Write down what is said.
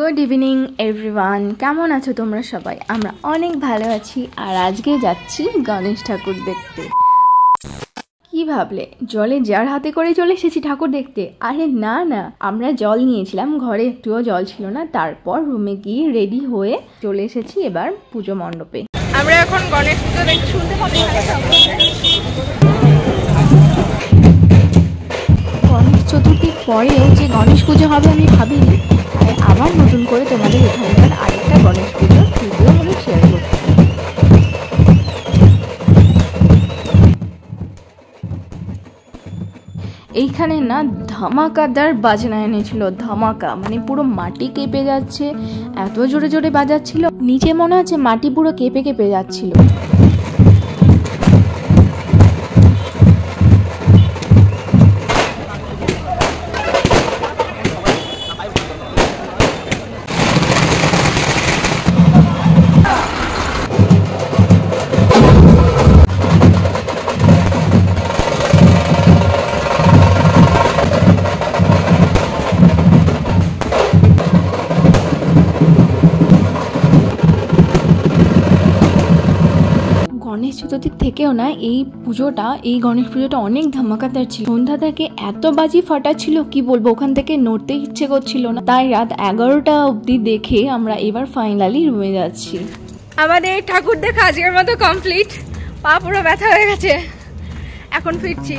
Good evening everyone, কেমন আছো তোমরা সবাই? আমরা অনেক ভালো আছি। আর আজকে যাচ্ছি গণেশ ঠাকুর দেখতে। কি ভাবলে জলে যার হাতে করে চলে এসেছি ঠাকুর দেখতে? আরে না না, আমরা জল নিয়েছিলাম, ঘরে একটুও জল ছিল না। তারপর রুমে গিয়ে রেডি হয়ে চলে এসেছি এবার পুজো মণ্ডপে। আমরা এখন গণেশ পুজো দেখতে শুনতে পাবো। গণেশ চতুর্থীর পরেও যে গণেশ পুজো হবে আমি ভাবিনি, তাই আবার নতুন করে তোমাদের এখানকার আরেকটা গণেশ পুজোর ভিডিও আমি শেয়ার করছি। এইখানে না ধামাকাদার বাজনা এনেছিল, ধামাকা মানে পুরো মাটি কেঁপে যাচ্ছে, এত জোরে জোরে বাজাচ্ছিল, নিচে মনে হচ্ছে মাটি পুরো কেঁপে কেঁপে যাচ্ছিল। গণেশ চতুর্থীর থেকেও না এই গণেশ পুজোটা অনেক ধামাকাদার ছিল। সন্ধ্যা থেকে এত বাজি ফাটাচ্ছিল কি বলবো, ওখান থেকে নড়তে ইচ্ছে করছিল না। তাই রাত 11টা অবধি দেখে আমরা এবার ফাইনালি রুমে যাচ্ছি। আমাদের ঠাকুর দেখা আজকের মতো কমপ্লিট। পা পুরো ব্যথা হয়ে গেছে, এখন ফিরছি।